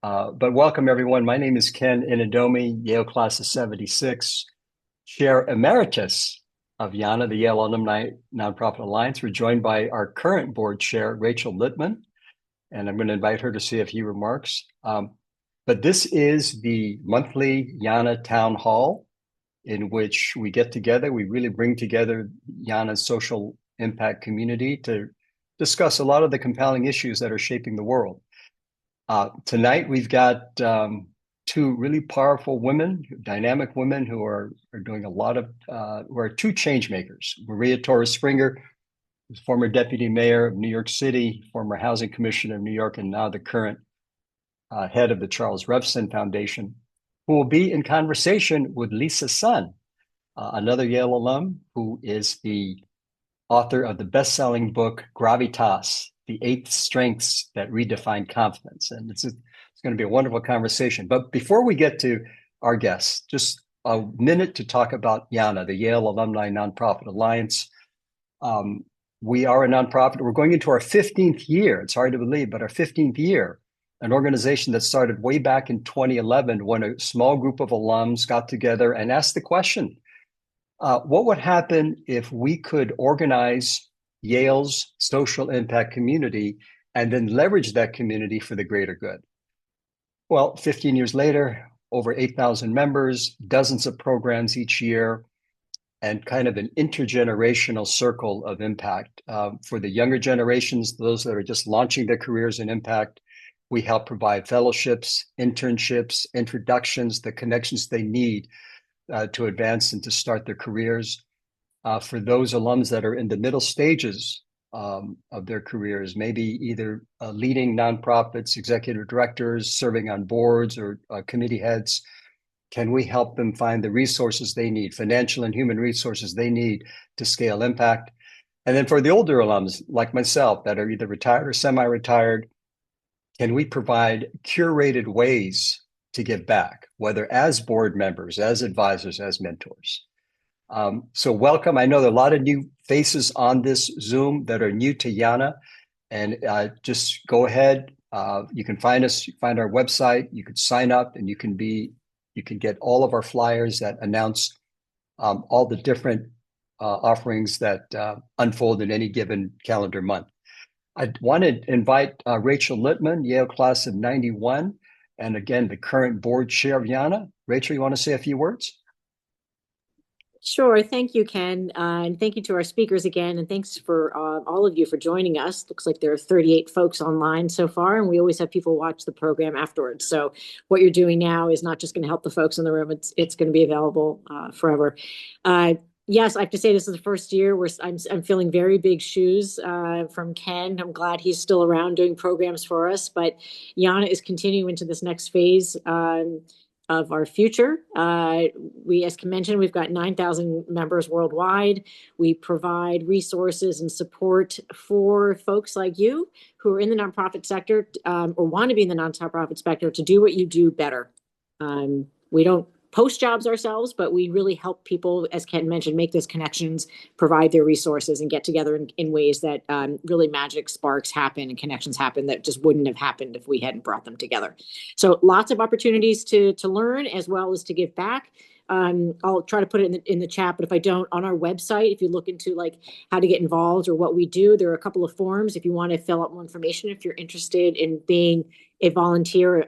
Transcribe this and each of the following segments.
But welcome, everyone. My name is Ken Inadomi, Yale Class of 76, Chair Emeritus of YANA, the Yale Alumni Nonprofit Alliance. We're joined by our current board chair, Rachel Littman, and I'm going to invite her to see a few remarks. But this is the monthly YANA Town Hall in which we get together. We really bring together YANA's social impact community to discuss a lot of the compelling issues that are shaping the world. Tonight, we've got two really powerful women, dynamic women who are doing a lot of, who are two change makers. Maria Torres Springer, former deputy mayor of New York City, former housing commissioner of New York, and now the current head of the Charles Revson Foundation, who will be in conversation with Lisa Sun, another Yale alum who is the author of the best-selling book, Gravitas, the 8 Strengths That Redefine Confidence. And it's going to be a wonderful conversation. But before we get to our guests, just a minute to talk about YANA, the Yale Alumni Nonprofit Alliance. We are a nonprofit. We're going into our 15th year. It's hard to believe, but our 15th year, an organization that started way back in 2011 when a small group of alums got together and asked the question, what would happen if we could organize Yale's social impact community and then leverage that community for the greater good? Well, 15 years later, over 8,000 members, dozens of programs each year, and kind of an intergenerational circle of impact. For the younger generations, those that are just launching their careers in impact, we help provide fellowships, internships, introductions, the connections they need to advance and to start their careers. For those alums that are in the middle stages of their careers, maybe either leading nonprofits, executive directors, serving on boards or committee heads, can we help them find the resources they need, financial and human resources they need to scale impact? And then for the older alums like myself that are either retired or semi-retired, can we provide curated ways to give back, whether as board members, as advisors, as mentors? So welcome. I know there are a lot of new faces on this Zoom that are new to YANA, and just go ahead. You can find us, find our website, you can sign up, and you can get all of our flyers that announce all the different offerings that unfold in any given calendar month. I want to invite Rachel Littman, Yale Class of 91, and again, the current board chair of YANA. Rachel, you want to say a few words? Sure. Thank you, Ken. And thank you to our speakers again. And thanks for all of you for joining us. Looks like there are 38 folks online so far, and we always have people watch the program afterwards. So what you're doing now is not just going to help the folks in the room. It's going to be available forever. Yes, I have to say this is the first year where I'm filling very big shoes from Ken. I'm glad he's still around doing programs for us. But YANA is continuing into this next phase of our future. As Ken mentioned, we've got 9,000 members worldwide. We provide resources and support for folks like you who are in the nonprofit sector or want to be in the nonprofit sector to do what you do better. We don't post jobs ourselves, but we really help people, as Ken mentioned, make those connections, provide their resources, and get together in ways that really magic sparks happen and connections happen that just wouldn't have happened if we hadn't brought them together. So lots of opportunities to learn as well as to give back. I'll try to put it in the chat, but if I don't, on our website, if you look into like how to get involved or what we do, there are a couple of forms if you want to fill out more information, if you're interested in being a volunteer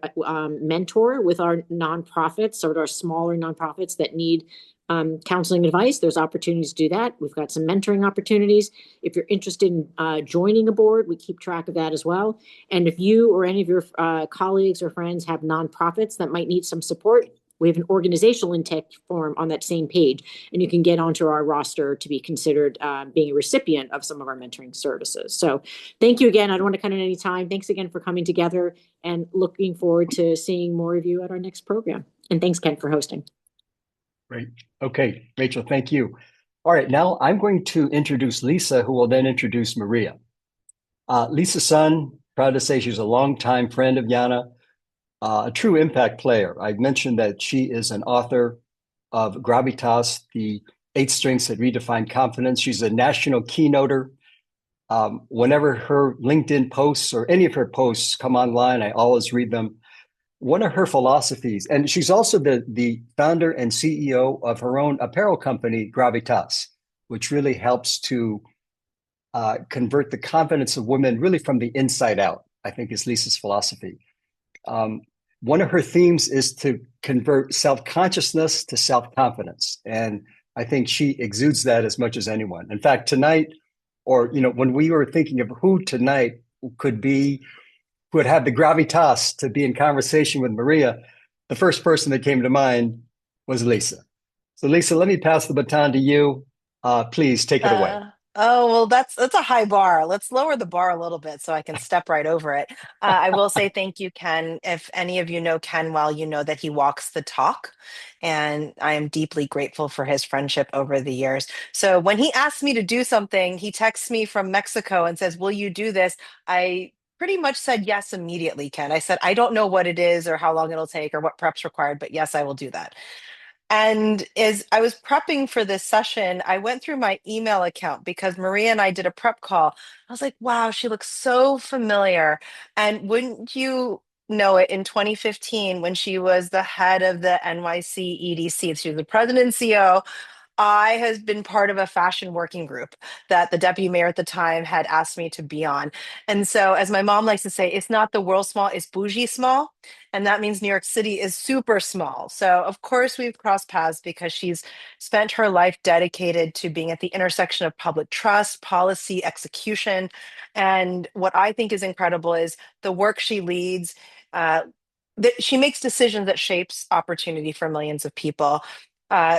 mentor with our nonprofits or our smaller nonprofits that need counseling advice. There's opportunities to do that. We've got some mentoring opportunities. If you're interested in joining a board, we keep track of that as well. And if you or any of your colleagues or friends have nonprofits that might need some support, we have an organizational intake form on that same page, and you can get onto our roster to be considered being a recipient of some of our mentoring services. So thank you again. I don't want to cut in any time. Thanks again for coming together, and looking forward to seeing more of you at our next program. And thanks, Ken, for hosting. Great. Okay, Rachel, thank you. All right, now I'm going to introduce Lisa, who will then introduce Maria. Lisa Sun, proud to say she's a longtime friend of YANA, a true impact player. I mentioned that she is an author of Gravitas, the 8 Strengths That Redefine Confidence. She's a national keynoter. Whenever her LinkedIn posts or any of her posts come online, I always read them. one of her philosophies, and she's also the founder and CEO of her own apparel company, Gravitas, which really helps to convert the confidence of women really from the inside out, I think is Lisa's philosophy. Um, One of her themes is to convert self-consciousness to self-confidence. And I think she exudes that as much as anyone. In fact, tonight, or when we were thinking of who tonight could be, who would have the gravitas to be in conversation with Maria, the first person that came to mind was Lisa. So, Lisa, let me pass the baton to you. Please take it away. Oh, well, that's a high bar. Let's lower the bar a little bit so I can step right over it. I will say thank you, Ken. If any of you know Ken well, you know that he walks the talk, and I am deeply grateful for his friendship over the years. So when he asks me to do something, he texts me from Mexico and says, "Will you do this?" I pretty much said yes immediately, Ken. I said, "I don't know what it is or how long it'll take or what prep's required, but yes, I will do that." And as I was prepping for this session, I went through my email account because Maria and I did a prep call. I was like, wow, she looks so familiar. And wouldn't you know it, in 2015, when she was the head of the NYC EDC, she was the president and CEO, I has been part of a fashion working group that the deputy mayor at the time had asked me to be on. And so, as my mom likes to say, it's not the world small, it's bougie small. And that means New York City is super small. So, of course, we've crossed paths because she's spent her life dedicated to being at the intersection of public trust, policy, execution. And what I think is incredible is the work she leads. That she makes decisions that shapes opportunity for millions of people.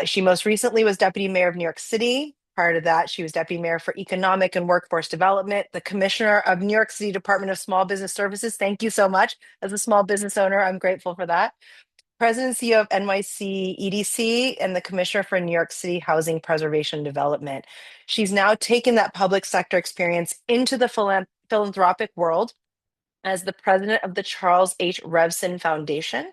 She most recently was deputy mayor of New York City. Prior to that, she was deputy mayor for economic and workforce development, the commissioner of New York City Department of Small Business Services. Thank you so much. As a small business owner, I'm grateful for that. President and CEO of NYC EDC and the commissioner for New York City Housing Preservation Development. She's now taken that public sector experience into the philanthropic world as the president of the Charles H. Revson Foundation.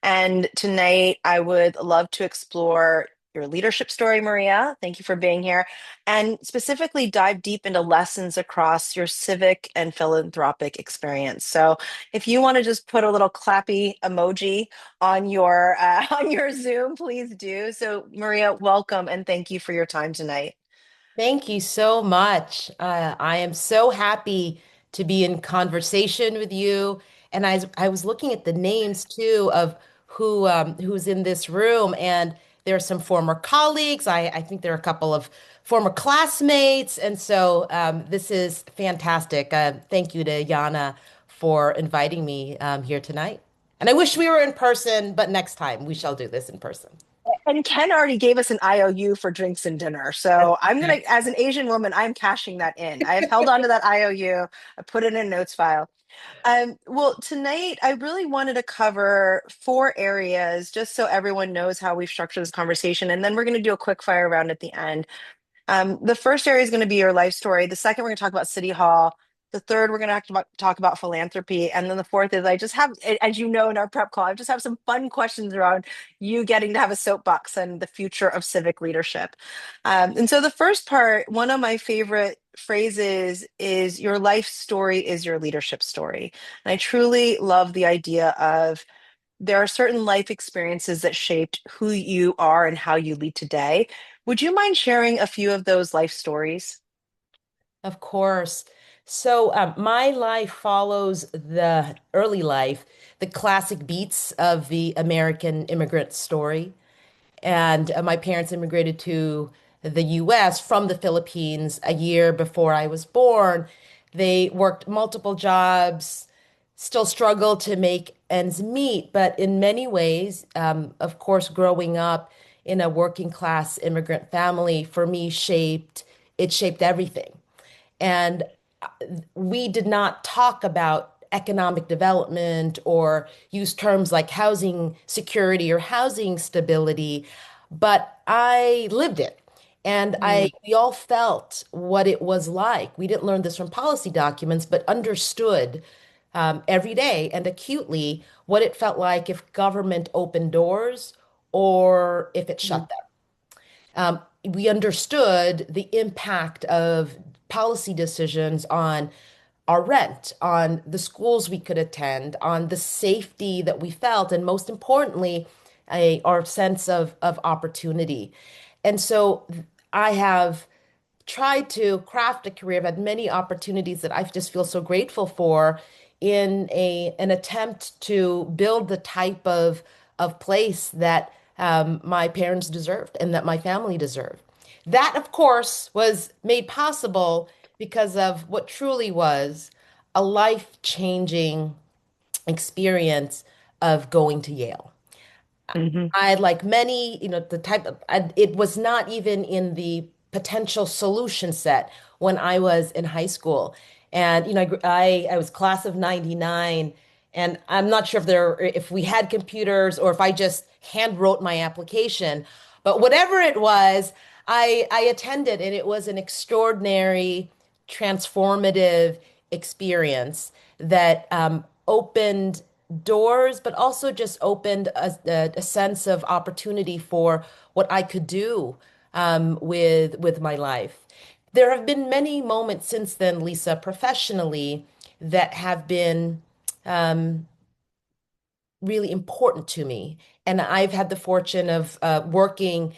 And tonight, I would love to explore your leadership story, Maria. Thank you for being here. And specifically dive deep into lessons across your civic and philanthropic experience. So if you want to just put a little clappy emoji on your on your Zoom, please do. So Maria, welcome and thank you for your time tonight. Thank you so much. I am so happy to be in conversation with you. And I was looking at the names too of who's in this room, and there are some former colleagues. I think there are a couple of former classmates, and so this is fantastic. Thank you to Yana for inviting me here tonight. And I wish we were in person, but next time we shall do this in person. And Ken already gave us an IOU for drinks and dinner. So I'm gonna, as an Asian woman, I'm cashing that in. I have held on to that IOU. I put it in a notes file. Well, tonight I really wanted to cover four areas just so everyone knows how we've structured this conversation. And then we're going to do a quick fire round at the end. The first area is going to be your life story. The second, we're going to talk about City Hall. The third, we're going to have to talk about philanthropy. And then the fourth is I just have, as you know, in our prep call, I just have some fun questions around you getting to have a soapbox and the future of civic leadership. And so the first part, one of my favorite phrases is your life story is your leadership story. And I truly love the idea of there are certain life experiences that shaped who you are and how you lead today. Would you mind sharing a few of those life stories? Of course. So my life follows the early life, the classic beats of the American immigrant story. And my parents immigrated to the US from the Philippines a year before I was born. They worked multiple jobs, still struggled to make ends meet, but in many ways, of course, growing up in a working class immigrant family for me shaped everything. And we did not talk about economic development or use terms like housing security or housing stability, but I lived it. And Mm, we all felt what it was like. We didn't learn this from policy documents, but understood every day and acutely what it felt like if government opened doors or if it mm, shut them. We understood the impact of policy decisions on our rent, on the schools we could attend, on the safety that we felt, and most importantly, our sense of opportunity. And so I have tried to craft a career. I've had many opportunities that I just feel so grateful for in an attempt to build the type of place that my parents deserved and that my family deserved. That, of course, was made possible because of what truly was a life-changing experience of going to Yale. Hmm. I, like many, the type of, it was not even in the potential solution set when I was in high school. And, I was class of 99, and I'm not sure if we had computers or if I just hand wrote my application, but whatever it was, I attended, and it was an extraordinary, transformative experience that opened doors, but also just opened a sense of opportunity for what I could do with my life. There have been many moments since then, Lisa, professionally, that have been really important to me. And I've had the fortune of working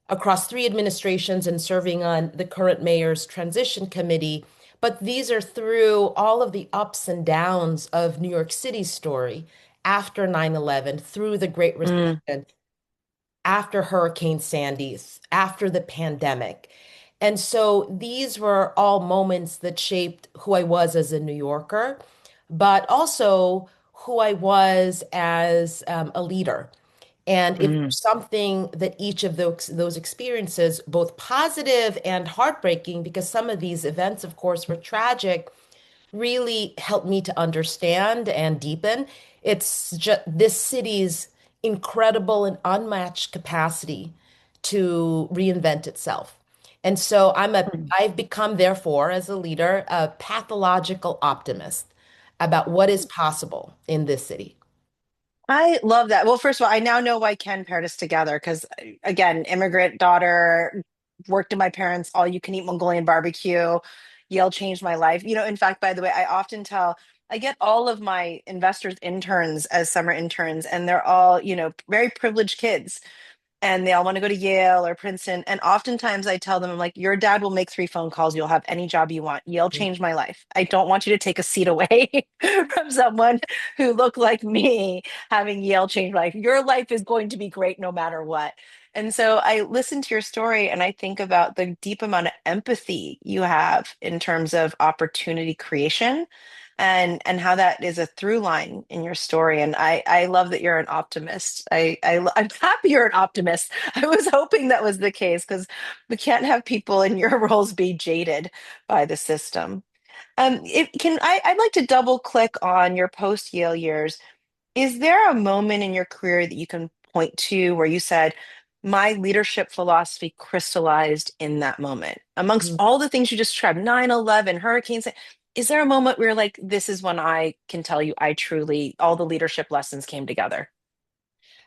across three administrations and serving on the current mayor's transition committee. But these are through all of the ups and downs of New York City's story after 9/11, through the Great Mm. Recession, after Hurricane Sandy, after the pandemic. And so these were all moments that shaped who I was as a New Yorker, but also who I was as a leader. And if Mm. there's something that each of those experiences, both positive and heartbreaking, because some of these events, of course, were tragic, really helped me to understand and deepen. It's just this city's incredible and unmatched capacity to reinvent itself. And so I've become, therefore, as a leader, a pathological optimist about what is possible in this city. I love that. Well, first of all, I now know why Ken paired us together because, again, immigrant daughter, worked in my parents' all you can eat Mongolian barbecue. Yale changed my life. In fact, by the way, I often tell, I get all of my investors interns as summer interns, and they're all, very privileged kids, and they all want to go to Yale or Princeton. And oftentimes I tell them, I'm like, your dad will make 3 phone calls. You'll have any job you want. Yale changed my life. I don't want you to take a seat away from someone who looked like me having Yale change my life. Your life is going to be great no matter what. And so I listen to your story and I think about the deep amount of empathy you have in terms of opportunity creation and how that is a through line in your story. And I love that you're an optimist. I'm happy you're an optimist. I was hoping that was the case because we can't have people in your roles be jaded by the system. I'd like to double click on your post Yale years. Is there a moment in your career that you can point to where you said, my leadership philosophy crystallized in that moment? Amongst all the things you just described, 9/11, hurricanes, is there a moment where you're like, this is when I can tell you I truly, all the leadership lessons came together?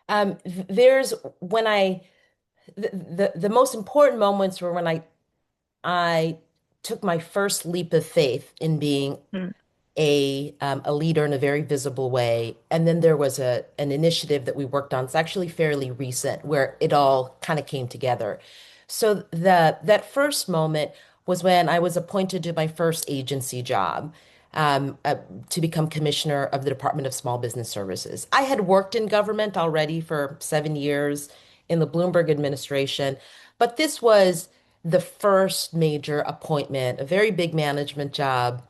There's when the most important moments were when I took my first leap of faith in being Mm. a leader in a very visible way. And then there was an initiative that we worked on. It's actually fairly recent where it all kind of came together. So that first moment was when I was appointed to my first agency job. To become commissioner of the Department of Small Business Services. I had worked in government already for 7 years in the Bloomberg administration, but this was the first major appointment, a very big management job,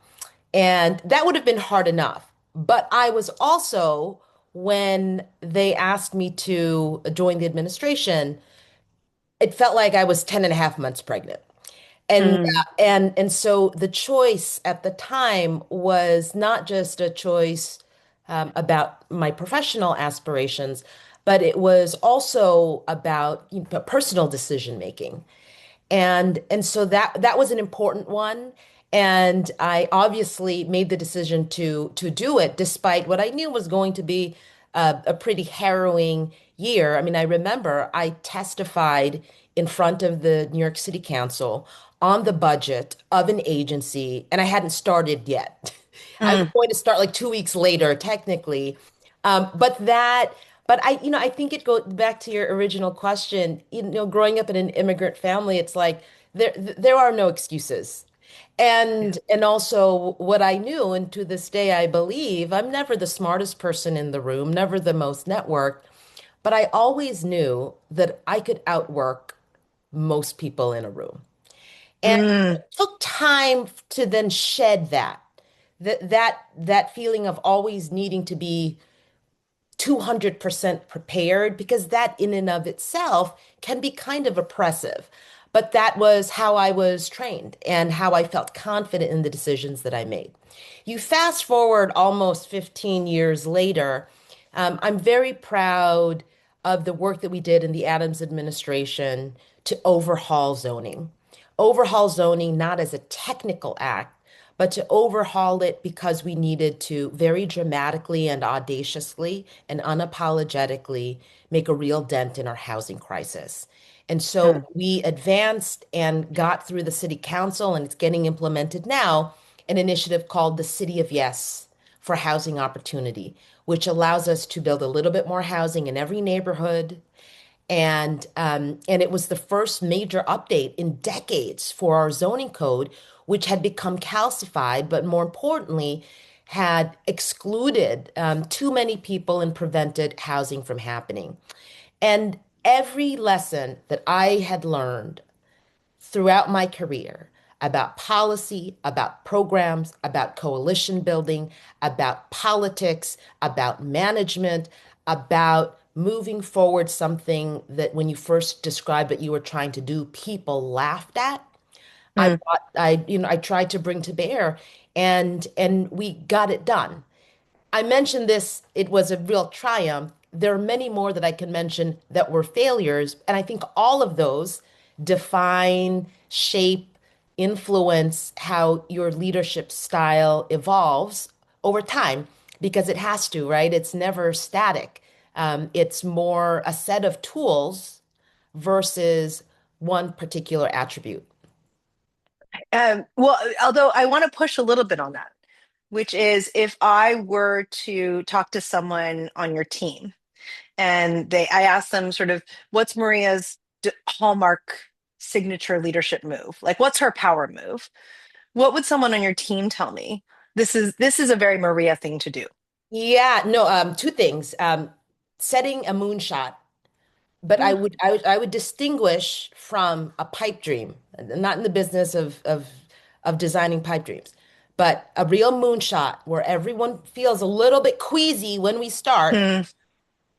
and that would have been hard enough. But I was also, when they asked me to join the administration, it felt like I was 10 and a half months pregnant. And Mm. and so the choice at the time was not just a choice about my professional aspirations, but it was also about personal decision making. And so that was an important one. And I obviously made the decision to do it despite what I knew was going to be a pretty harrowing year. I mean, I remember I testified in front of the New York City Council on the budget of an agency, and I hadn't started yet. I was Mm, going to start like 2 weeks later, technically. But I think it goes back to your original question. Growing up in an immigrant family, it's like there are no excuses. Yeah. And also what I knew, and to this day I believe, I'm never the smartest person in the room, never the most networked, but I always knew that I could outwork most people in a room. And mm, it took time to then shed that feeling of always needing to be 200% prepared, because that in and of itself can be kind of oppressive. But that was how I was trained and how I felt confident in the decisions that I made. You fast forward almost 15 years later, I'm very proud of the work that we did in the Adams administration to overhaul zoning. Overhaul zoning not as a technical act, but to overhaul it because we needed to very dramatically and audaciously and unapologetically make a real dent in our housing crisis. And so mm, we advanced and got through the city council, and it's getting implemented now, an initiative called the City of Yes for Housing Opportunity, which allows us to build a little bit more housing in every neighborhood, and it was the first major update in decades for our zoning code, which had become calcified, but more importantly, had excluded too many people and prevented housing from happening. And every lesson that I had learned throughout my career about policy, about programs, about coalition building, about politics, about management, about moving forward something that when you first described what you were trying to do, people laughed at. I mm. thought I tried to bring to bear, and we got it done. I mentioned this, it was a real triumph. There are many more that I can mention that were failures, and I think all of those define, shape, influence how your leadership style evolves over time, because it has to, right? It's never static. It's more a set of tools versus one particular attribute. Well, although I want to push a little bit on that, which is if I were to talk to someone on your team and I asked them sort of what's Maria's hallmark signature leadership move? Like what's her power move? What would someone on your team tell me? This is a very Maria thing to do. Yeah, no, two things. Setting a moonshot, but I would distinguish from a pipe dream. I'm not in the business of designing pipe dreams, but a real moonshot where everyone feels a little bit queasy when we start, Hmm.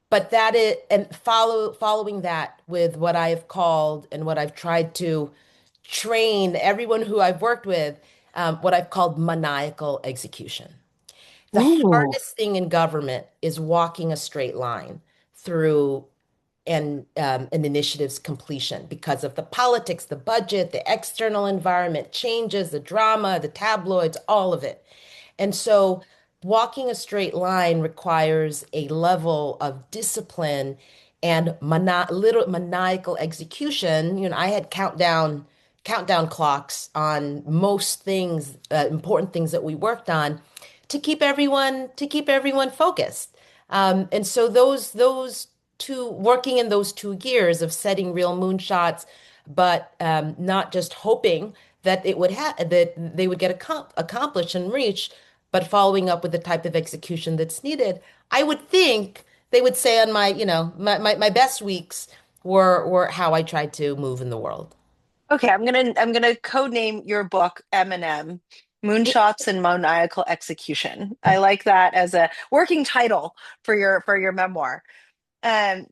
but that it and following that with what I've called and what I've tried to train everyone who I've worked with, what I've called maniacal execution. The Ooh. hardest thing in government is walking a straight line through an initiative's completion because of the politics, the budget, the external environment changes, the drama, the tabloids, all of it. And so walking a straight line requires a level of discipline and little maniacal execution. I had countdown clocks on most things, important things that we worked on to keep everyone focused. And so those two working in those two gears of setting real moonshots, but not just hoping that that they would get accomplished and reach, but following up with the type of execution that's needed. I would think they would say on my best weeks were how I tried to move in the world. Okay, I'm gonna code name your book M&M, Moonshots and Maniacal Execution. I like that as a working title for your memoir. Um,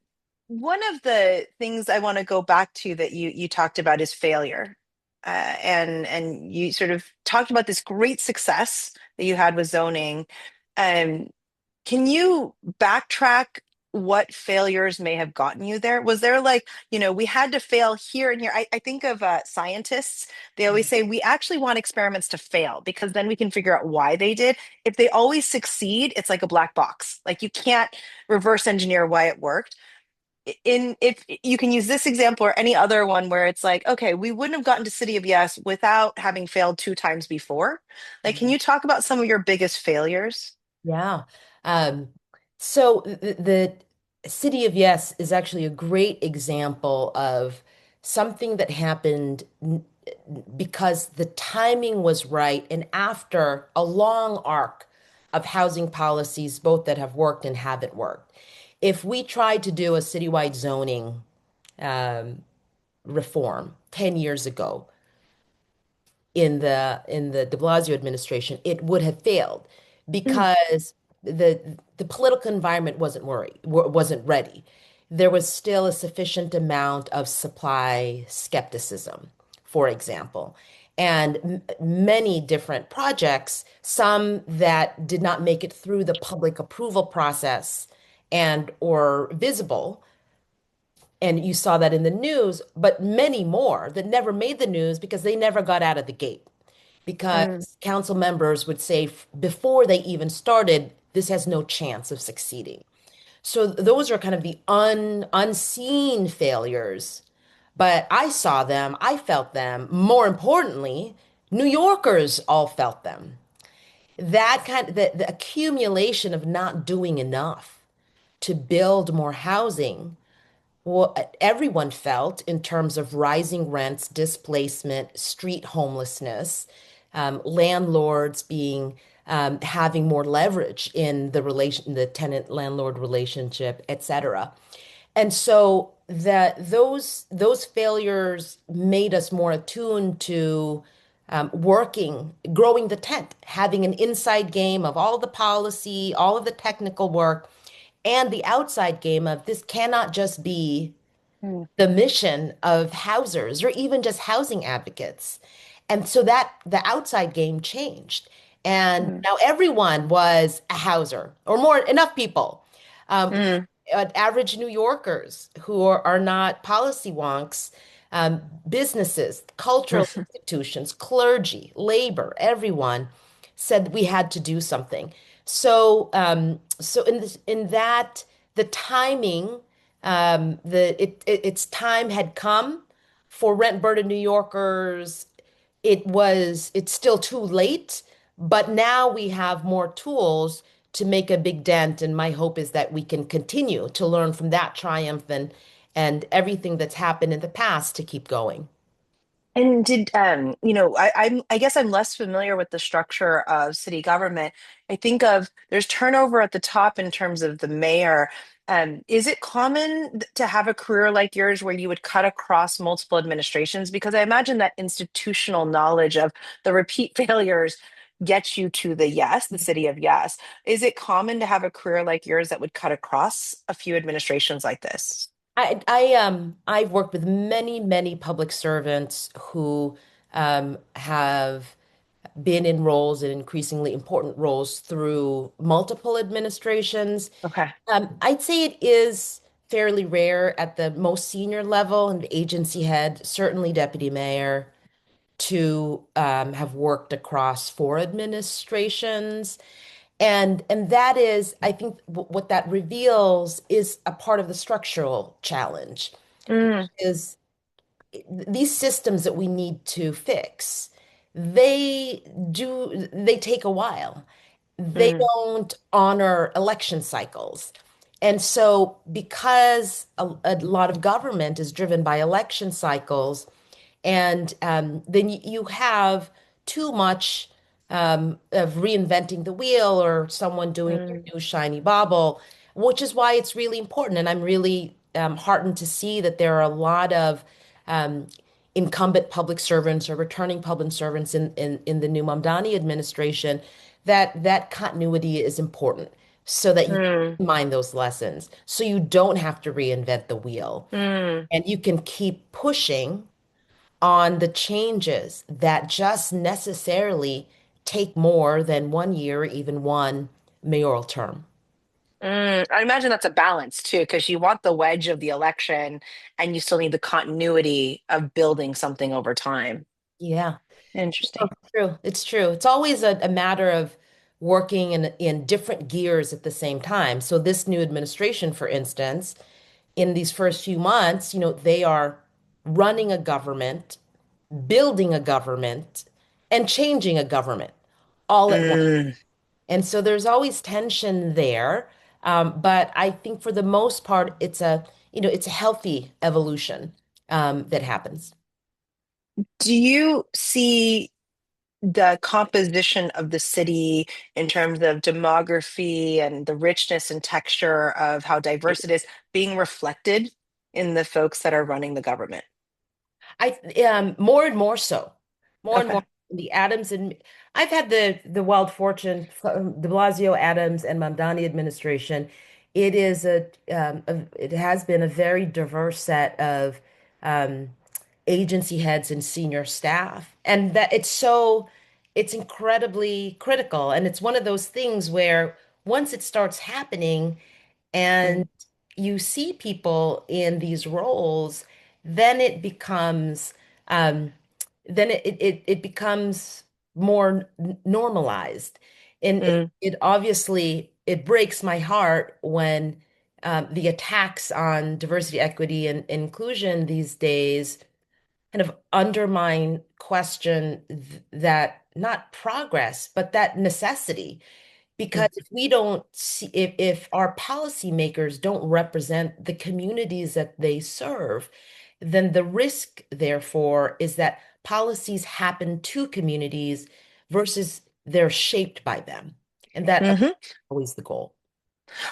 One of the things I want to go back to that you talked about is failure. And you sort of talked about this great success that you had with zoning. Um, can you backtrack what failures may have gotten you there? Was there like, we had to fail here and here? I think of scientists, they always say we actually want experiments to fail because then we can figure out why they did. If they always succeed, it's like a black box. Like you can't reverse engineer why it worked. in if you can use this example or any other one where it's like, okay, we wouldn't have gotten to City of Yes without having failed two times before. Like, can you talk about some of your biggest failures? Yeah. Um, so the City of Yes is actually a great example of something that happened because the timing was right and after a long arc of housing policies, both that have worked and haven't worked. If we tried to do a citywide zoning um, reform 10 years ago, in the de Blasio administration, it would have failed Mm, because the political environment wasn't ready. There was still a sufficient amount of supply skepticism, for example, and many different projects, some that did not make it through the public approval process and or visible. And you saw that in the news, but many more that never made the news because they never got out of the gate mm, because council members would say before they even started, this has no chance of succeeding. So those are kind of the unseen failures, but I saw them, I felt them. More importantly, New Yorkers all felt them. That kind of the accumulation of not doing enough to build more housing what everyone felt in terms of rising rents, displacement, street homelessness, landlords being having more leverage in the tenant landlord relationship, et cetera. And so that those failures made us more attuned to growing the tent, having an inside game of all the policy, all of the technical work, and the outside game of this cannot just be mm, the mission of housers or even just housing advocates. And so that the outside game changed. And mm, now everyone was a houser or more, enough people. Um, mm, Average New Yorkers who are not policy wonks, businesses, cultural institutions, clergy, labor, everyone said we had to do something. So in that, the timing, its time had come for rent burdened New Yorkers. It's still too late, but now we have more tools to make a big dent. And my hope is that we can continue to learn from that triumph and everything that's happened in the past to keep going. And did I guess I'm less familiar with the structure of city government. I think of there's turnover at the top in terms of the mayor. Is it common to have a career like yours where you would cut across multiple administrations? Because I imagine that institutional knowledge of the repeat failures gets you to the yes, the city of yes. Is it common to have a career like yours that would cut across a few administrations like this? I've worked with many public servants who have been in roles and increasingly important roles through multiple administrations. Okay. I'd say it is fairly rare at the most senior level and agency head, certainly deputy mayor, to have worked across four administrations. And that is, I think, what that reveals is a part of the structural challenge Mm, is these systems that we need to fix, they take a while. They mm, don't honor election cycles. And so because a lot of government is driven by election cycles, and then you have too much of reinventing the wheel or someone doing their mm, new shiny bauble, which is why it's really important. And I'm really heartened to see that there are a lot of um, incumbent public servants or returning public servants in the new Mamdani administration, that continuity is important so that you mm, can mind those lessons, so you don't have to reinvent the wheel mm. and you can keep pushing on the changes that just necessarily take more than 1 year, even one mayoral term. I imagine that's a balance too, because you want the wedge of the election and you still need the continuity of building something over time. Yeah, Interesting. it's true. It's true. It's always a matter of working in different gears at the same time. So this new administration, for instance, in these first few months, they are running a government, building a government, and changing a government all at once. Mm. And so there's always tension there. But I think for the most part, it's a healthy evolution that happens. Do you see the composition of the city in terms of demography and the richness and texture of how diverse it is being reflected in the folks that are running the government? More and more so, more and more. Okay. The Adams and I've had the wild fortune, De Blasio, Adams, and Mamdani administration. It has been a very diverse set of um, agency heads and senior staff, and that it's incredibly critical, and it's one of those things where once it starts happening and Mm, you see people in these roles, then it becomes um, then it becomes more normalized. And mm, it obviously it breaks my heart when the attacks on diversity, equity, and inclusion these days kind of undermine question that not progress, but that necessity. Because mm, if we don't see, if our policymakers don't represent the communities that they serve, then the risk, therefore, is that policies happen to communities versus they're shaped by them. And that mhm. always the goal.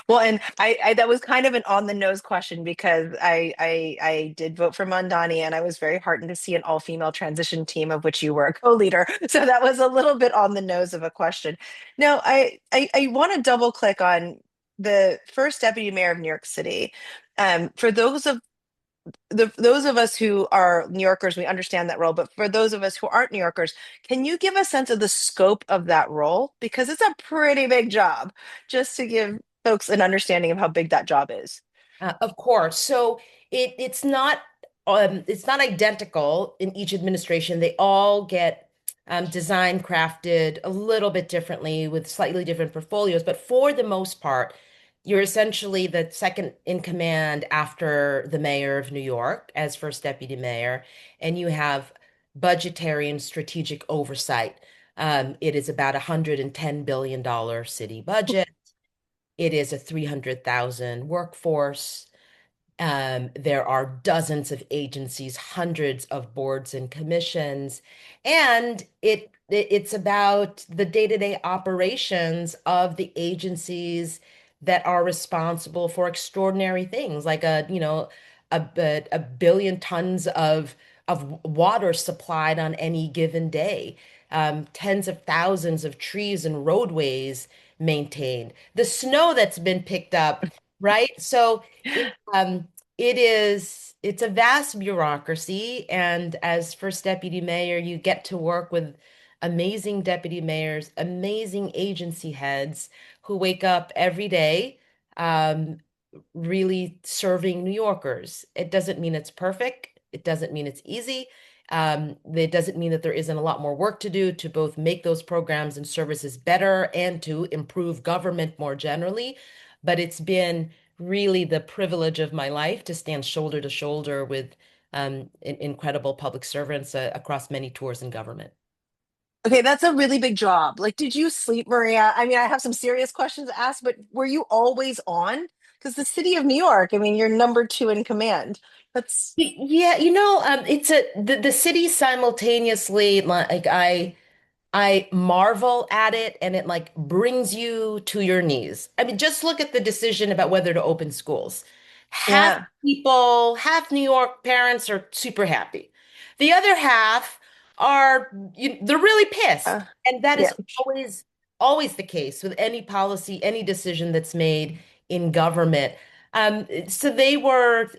Well, and I that was kind of an on the nose question because I did vote for Mondani and I was very heartened to see an all female transition team of which you were a co-leader. So that was a little bit on the nose of a question. Now, I want to double click on the first deputy mayor of New York City. For those of us who are New Yorkers, we understand that role. But for those of us who aren't New Yorkers, can you give a sense of the scope of that role? Because it's a pretty big job, just to give folks an understanding of how big that job is. Of course. So it's not identical in each administration. They all get designed, crafted a little bit differently with slightly different portfolios, but for the most part, you're essentially the second in command after the mayor of New York as first deputy mayor, and you have budgetary and strategic oversight. It is about $110 billion city budget. It is a 300,000 workforce. There are dozens of agencies, hundreds of boards and commissions, and it's about the day-to-day operations of the agencies that are responsible for extraordinary things, like a billion tons of water supplied on any given day, tens of thousands of trees and roadways maintained, the snow that's been picked up, right? So. Um, it's a vast bureaucracy, and as first deputy mayor, you get to work with amazing deputy mayors, amazing agency heads who wake up every day, um, really serving New Yorkers. It doesn't mean it's perfect. It doesn't mean it's easy. It doesn't mean that there isn't a lot more work to do to both make those programs and services better and to improve government more generally. But it's been really the privilege of my life to stand shoulder to shoulder with incredible public servants across many tours in government. Okay, that's a really big job. Like, did you sleep, Maria? I mean, I have some serious questions to ask, but were you always on? Because the city of New York, I mean, you're number two in command. That's Yeah, it's the city simultaneously like I marvel at it and it like brings you to your knees. I mean, just look at the decision about whether to open schools. yeah. Half New York parents are super happy. The other half they're really pissed. Uh, And that yeah. is always the case with any policy, any decision that's made in government. So they were,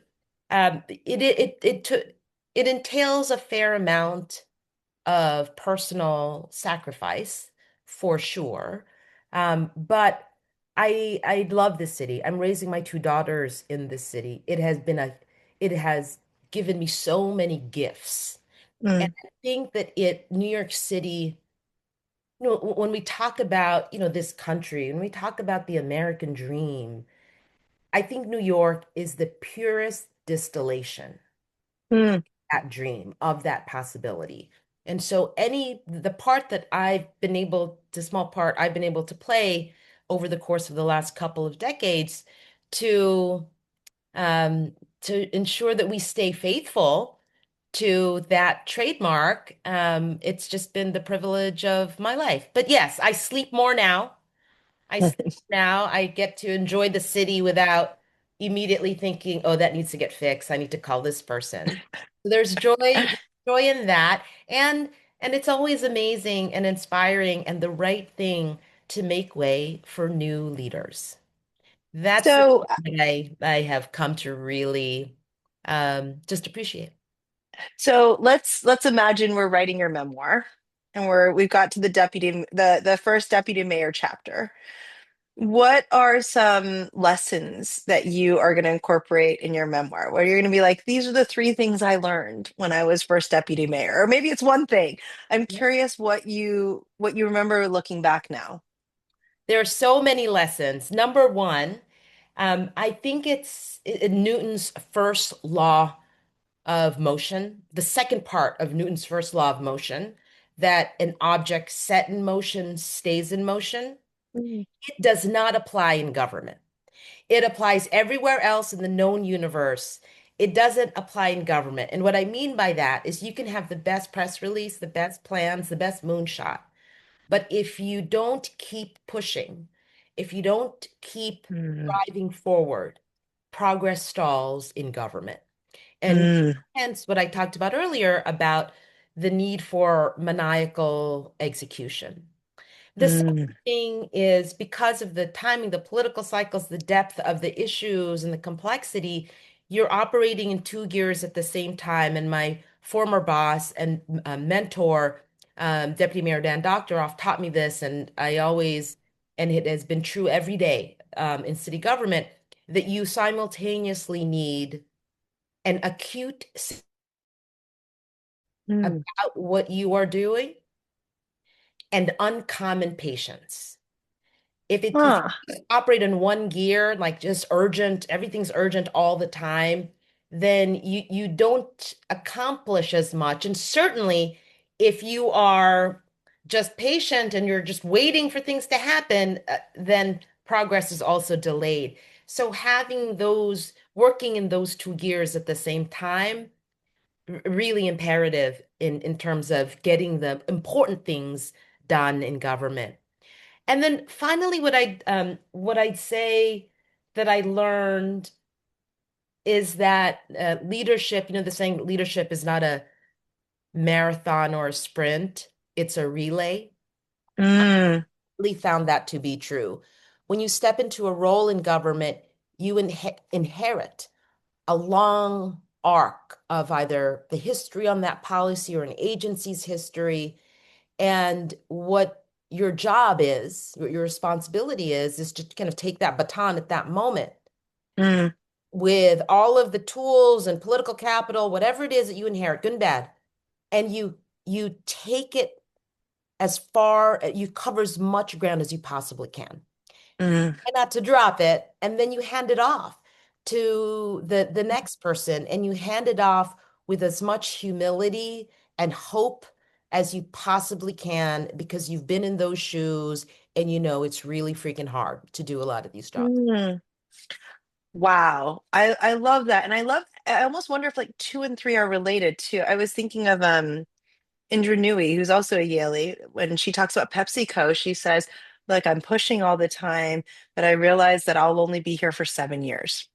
it took, it entails a fair amount of personal sacrifice for sure. But I love this city. I'm raising my two daughters in this city. It has given me so many gifts. And Mm, I think that New York City, when we talk about, this country, when we talk about the American dream, I think New York is the purest distillation Mm. that dream of that possibility. And so the part that I've been able to, small part I've been able to play over the course of the last couple of decades to um, to ensure that we stay faithful to that trademark, it's just been the privilege of my life. But yes, I sleep more now. I sleep now. I get to enjoy the city without immediately thinking, oh, that needs to get fixed. I need to call this person. So there's joy in that. And it's always amazing and inspiring and the right thing to make way for new leaders. That's the So, thing that I have come to really just appreciate. so let's imagine we're writing your memoir, and we've got to the first deputy mayor chapter. What are some lessons that you are going to incorporate in your memoir? Where you're going to be like, these are the three things I learned when I was first deputy mayor, or maybe it's one thing. I'm curious what you remember looking back now. There are so many lessons. Number one, I think it's Newton's first law of motion, the second part of Newton's first law of motion, that an object set in motion stays in motion. Mm. It does not apply in government. It applies everywhere else in the known universe. It doesn't apply in government. And what I mean by that is you can have the best press release, the best plans, the best moonshot. But if you don't keep pushing, if you don't keep Mm. driving forward, progress stalls in government. And Mm. hence what I talked about earlier about the need for maniacal execution. The second Mm. thing is because of the timing, the political cycles, the depth of the issues and the complexity, you're operating in two gears at the same time. And my former boss and mentor, Deputy Mayor Dan Doctoroff, taught me this, and and it has been true every day in city government, that you simultaneously need an acute Mm. about what you are doing and uncommon patience. If Huh. you just operate in one gear, like just urgent, everything's urgent all the time, then you don't accomplish as much. And certainly if you are just patient and you're just waiting for things to happen, then progress is also delayed. So having those working in those two gears at the same time, really imperative in terms of getting the important things done in government. And then finally, what I'd say that I learned is that leadership, the saying leadership is not a marathon or a sprint, it's a relay. I Mm. really found that to be true. When you step into a role in government, you inherit a long arc of either the history on that policy or an agency's history. And what your job is, what your responsibility is to kind of take that baton at that moment Mm. with all of the tools and political capital, whatever it is that you inherit, good and bad, and you take it as far, you cover as much ground as you possibly can. Mm. Try not to drop it, and then you hand it off to the next person, and you hand it off with as much humility and hope as you possibly can because you've been in those shoes and you know it's really freaking hard to do a lot of these jobs. Mm. Wow. I love that. And I almost wonder if like two and three are related too. I was thinking of Indra Nooyi, who's also a Yaley, when she talks about PepsiCo, she says, like, I'm pushing all the time, but I realize that I'll only be here for 7 years.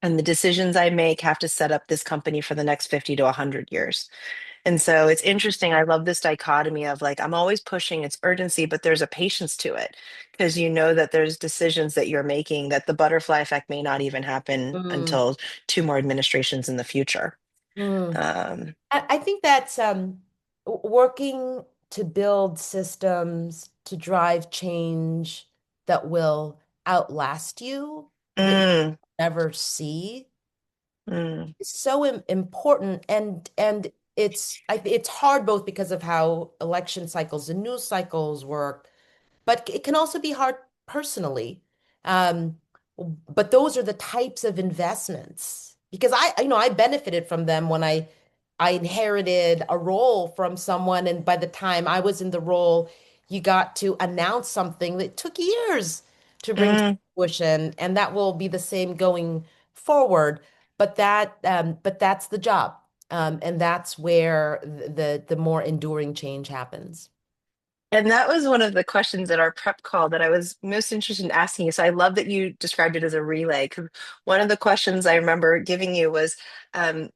And the decisions I make have to set up this company for the next 50 to 100 years. And so it's interesting. I love this dichotomy of like, I'm always pushing, it's urgency, but there's a patience to it because you know that there's decisions that you're making that the butterfly effect may not even happen Mm, until two more administrations in the future. mm. Um, I think that's working to build systems to drive change that will outlast you, that you mm, never see mm, is so important. And it's hard both because of how election cycles and news cycles work, but it can also be hard personally. Um, But those are the types of investments because I benefited from them when I inherited a role from someone, and by the time I was in the role, you got to announce something that took years to bring to Mm. fruition, and that will be the same going forward. But that's the job, and that's where the more enduring change happens. And that was one of the questions in our prep call that I was most interested in asking you. So I love that you described it as a relay, because one of the questions I remember giving you was,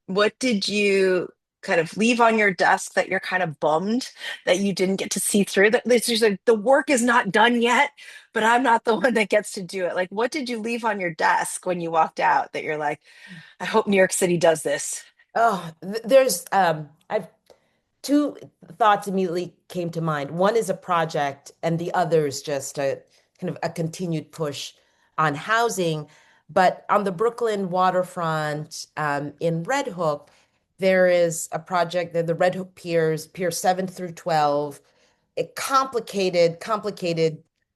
what did you kind of leave on your desk that you're kind of bummed that you didn't get to see through? That it's just like the work is not done yet, but I'm not the one that gets to do it. Like, what did you leave on your desk when you walked out that you're like, I hope New York City does this? Oh, there's I've two thoughts immediately came to mind. One is a project, and the other is just a kind of a continued push on housing. But on the Brooklyn waterfront, in Red Hook, there is a project that the Red Hook piers, Pier 7 through 12, a complicated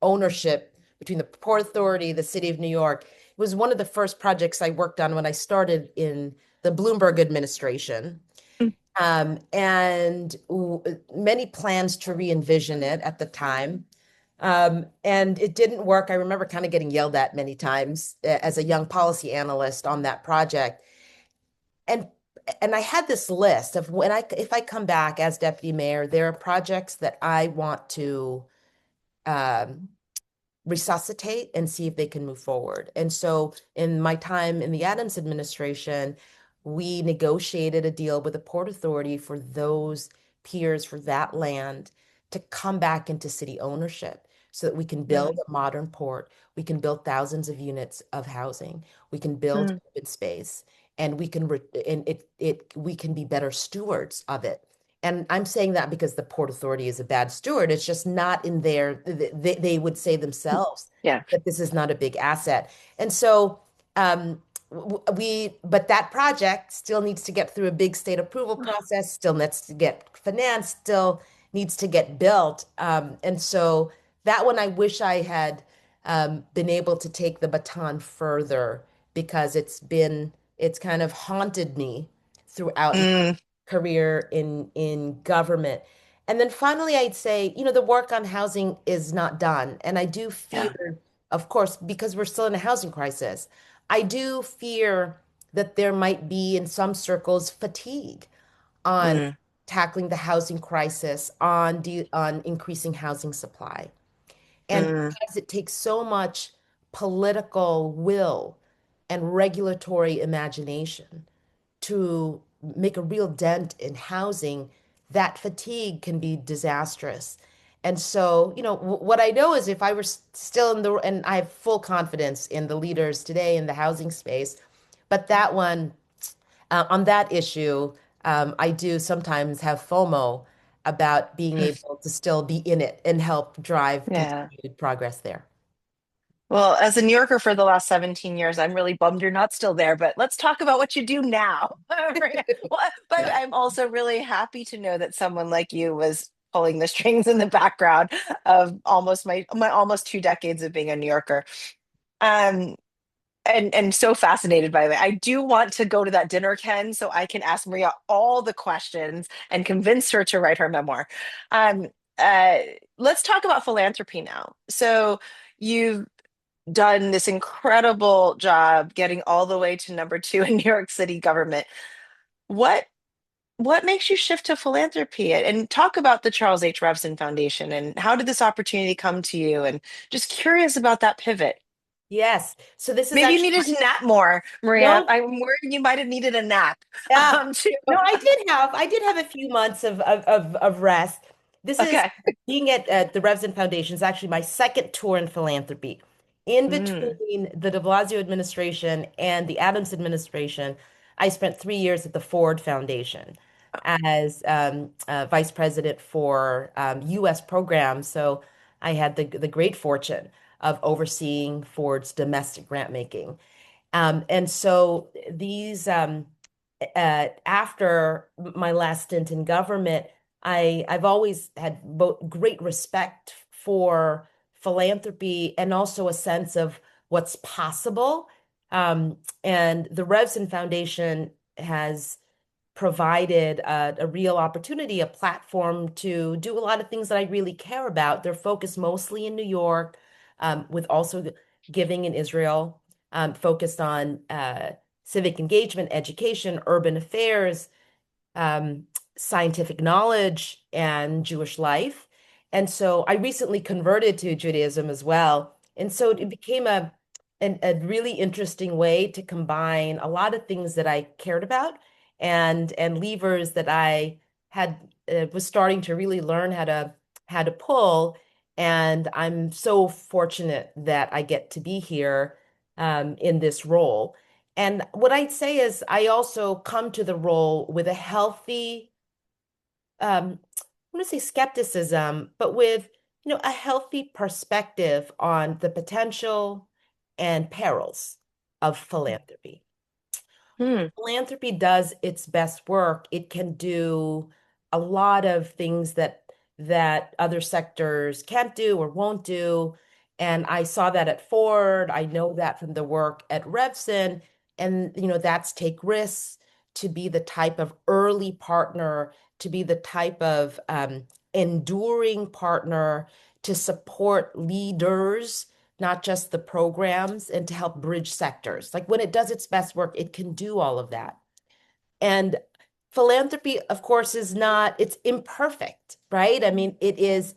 ownership between the Port Authority, the City of New York. It was one of the first projects I worked on when I started in the Bloomberg administration, and many plans to re-envision it at the time. And it didn't work. I remember kind of getting yelled at many times as a young policy analyst on that project. And and I had this list of when I if I come back as deputy mayor, there are projects that I want to um, resuscitate and see if they can move forward. And so in my time in the Adams administration, we negotiated a deal with the Port Authority for those piers, for that land to come back into city ownership so that we can build Mm, a modern port. We can build thousands of units of housing. We can build mm, open space, and we can be better stewards of it. And I'm saying that because the Port Authority is a bad steward. It's just not in their, they would say themselves yeah. that this is not a big asset. And so but that project still needs to get through a big state approval process, still needs to get financed, still needs to get built. And so that one, I wish I had been able to take the baton further because it's kind of haunted me throughout Mm, career in government. And then finally, I'd say, the work on housing is not done. And I do yeah. fear, of course, because we're still in a housing crisis, I do fear that there might be in some circles fatigue on Mm, tackling the housing crisis, on increasing housing supply. And mm, because it takes so much political will and regulatory imagination to make a real dent in housing, that fatigue can be disastrous. And so, what I know is if I were still and I have full confidence in the leaders today in the housing space, but that one, on that issue, I do sometimes have FOMO about being able to still be in it and help drive yeah. continued progress there. Well, as a New Yorker for the last 17 years, I'm really bummed you're not still there, but let's talk about what you do now. Well, but Yeah. I'm also really happy to know that someone like you was pulling the strings in the background of almost my almost 2 decades of being a New Yorker. Um, and so fascinated by it. I do want to go to that dinner, Ken, so I can ask Maria all the questions and convince her to write her memoir. Um, uh, let's talk about philanthropy now. So you've done this incredible job getting all the way to number two in New York City government. What what makes you shift to philanthropy? And talk about the Charles H. Revson Foundation and how did this opportunity come to you? And just curious about that pivot. Yes. So this is Maybe you actually needed to nap more, Maria. no. I'm worried you might have needed a nap. Yeah. Too. No, I did have a few months of rest. This is Okay. being at the Revson Foundation is actually my second tour in philanthropy. In Mm, between the de Blasio administration and the Adams administration, I spent 3 years at the Ford Foundation as vice president for U.S. programs. So I had the great fortune of overseeing Ford's domestic grant making. And so after my last stint in government, I've always had both great respect for philanthropy and also a sense of what's possible. And the Revson Foundation has provided a real opportunity, a platform to do a lot of things that I really care about. They're focused mostly in New York, with also giving in Israel, focused on civic engagement, education, urban affairs, um, scientific knowledge, and Jewish life. And so I recently converted to Judaism as well. And so it became a really interesting way to combine a lot of things that I cared about and levers that I had was starting to really learn how to pull. And I'm so fortunate that I get to be here in this role. And what I'd say is I also come to the role with a healthy, I want to say skepticism, but with, a healthy perspective on the potential and perils of philanthropy. Hmm. Philanthropy does its best work. It can do a lot of things that other sectors can't do or won't do. And I saw that at Ford. I know that from the work at Revson. And that's take risks, to be the type of early partner, to be the type of enduring partner, to support leaders, not just the programs, and to help bridge sectors. Like when it does its best work, it can do all of that. And philanthropy, of course, it's imperfect, right? I mean, it is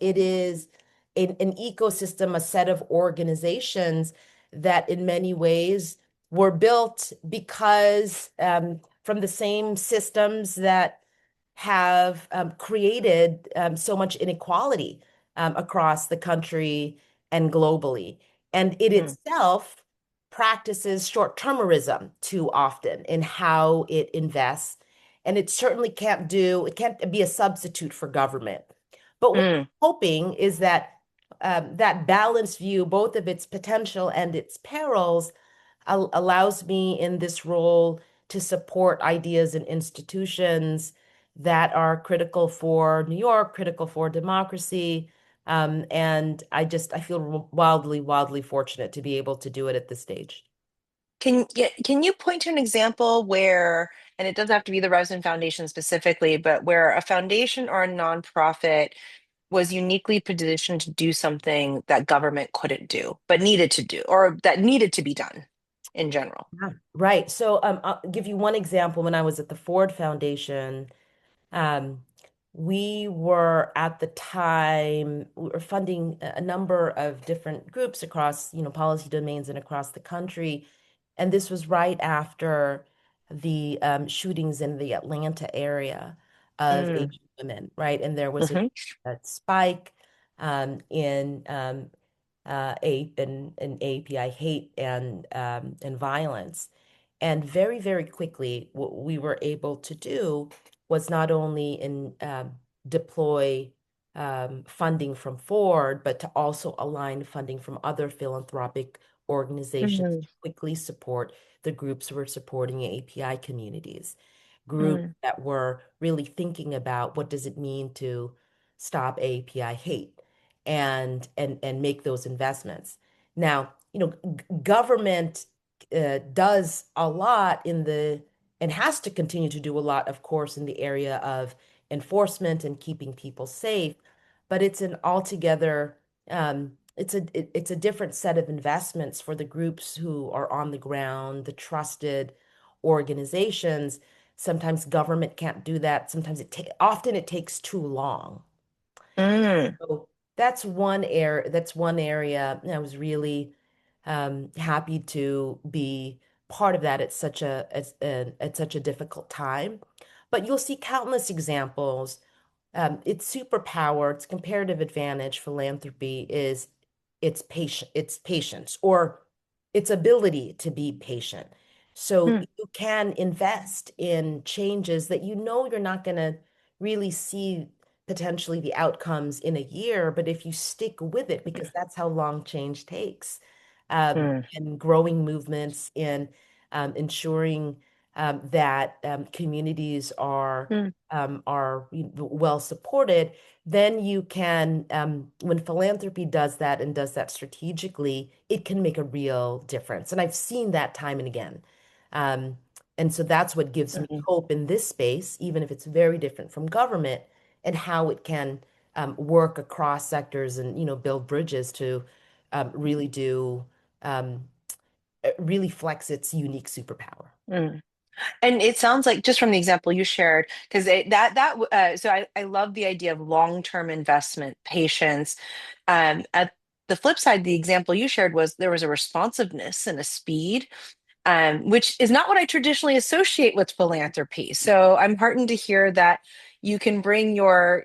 an ecosystem, a set of organizations that in many ways were built because from the same systems that have created so much inequality across the country and globally. And it Hmm. itself practices short-termerism too often in how it invests. And it can't be a substitute for government. But what I'm Hmm. hoping is that that balanced view, both of its potential and its perils, allows me in this role to support ideas and institutions that are critical for New York, critical for democracy. And I feel wildly, wildly fortunate to be able to do it at this stage. Can you point to an example where, and it doesn't have to be the Revson Foundation specifically, but where a foundation or a nonprofit was uniquely positioned to do something that government couldn't do, but needed to do, or that needed to be done in general? Yeah. Right. So I'll give you one example. When I was at the Ford Foundation, Um, we were at the time we were funding a number of different groups across, policy domains and across the country. And this was right after the shootings in the Atlanta area of Mm. Asian women, right? And there was Hmm. a spike in in API hate and violence. And very, very quickly, what we were able to do was not only deploy funding from Ford, but to also align funding from other philanthropic organizations Hmm. to quickly support the groups who were supporting API communities, groups Mm. that were really thinking about what does it mean to stop API hate and make those investments. Now, government does a lot and has to continue to do a lot, of course, in the area of enforcement and keeping people safe. But it's an altogether, it's a different set of investments for the groups who are on the ground, the trusted organizations. Sometimes government can't do that. Often it takes too long. Mm. So that's one area I was really happy to be part of that at such a difficult time. But you'll see countless examples. Its superpower, its comparative advantage, philanthropy is its patience, or its ability to be patient. So Mm. you can invest in changes that you're not going to really see potentially the outcomes in a year, but if you stick with it, because that's how long change takes, Mm. and growing movements in ensuring that communities Mm, are well supported, then you can, when philanthropy does that and does that strategically, it can make a real difference. And I've seen that time and again. Um, and so that's what gives me mm, hope in this space, even if it's very different from government, and how it can work across sectors and, build bridges to really do um, really flex its unique superpower. mm. And it sounds like just from the example you shared, because so I love the idea of long-term investment, patience. At the flip side, the example you shared was there was a responsiveness and a speed, which is not what I traditionally associate with philanthropy. So I'm heartened to hear that you can bring your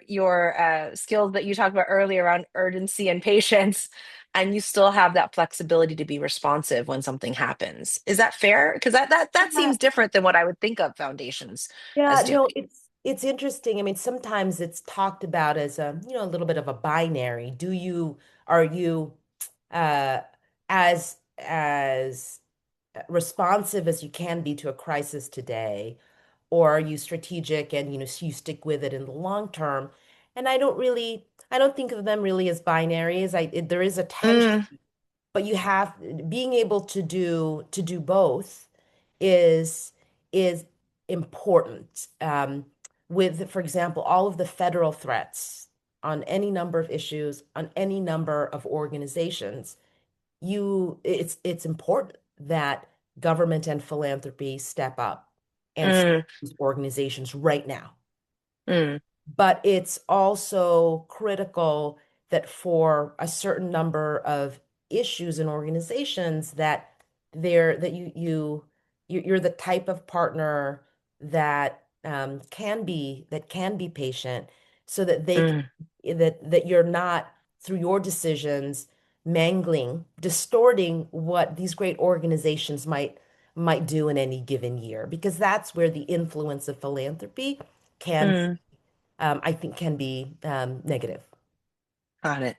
skills that you talked about earlier around urgency and patience, and you still have that flexibility to be responsive when something happens. Is that fair? Because that Yeah, seems different than what I would think of foundations yeah, as doing. no, it's interesting. I mean, sometimes it's talked about as a little bit of a binary. Are you uh as responsive as you can be to a crisis today, or are you strategic and you stick with it in the long term? And I don't think of them really as binaries. There is a tension, Mm, but being able to do both is is important. With, for example, all of the federal threats on any number of issues, on any number of organizations, it's important that government and philanthropy step up and support mm, these organizations right now. mm, But it's also critical that for a certain number of issues and organizations that you're the type of partner that can be patient, so that mm, that you're not, through your decisions, distorting what these great organizations might do in any given year, because that's where the influence of philanthropy can mm. I think can be negative. Got it.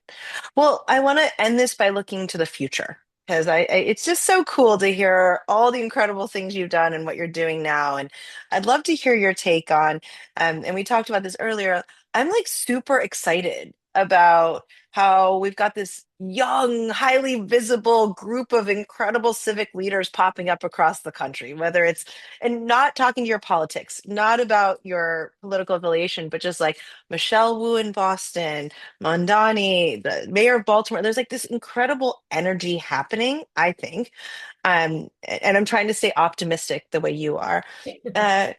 Well, I want to end this by looking to the future because it's just so cool to hear all the incredible things you've done and what you're doing now. And I'd love to hear your take on, and we talked about this earlier. I'm like super excited about how we've got this young, highly visible group of incredible civic leaders popping up across the country, whether it's, and not talking to your politics, not about your political affiliation, but just like Michelle Wu in Boston, Mondani, the mayor of Baltimore. There's like this incredible energy happening, I think. And I'm trying to stay optimistic the way you are. Uh,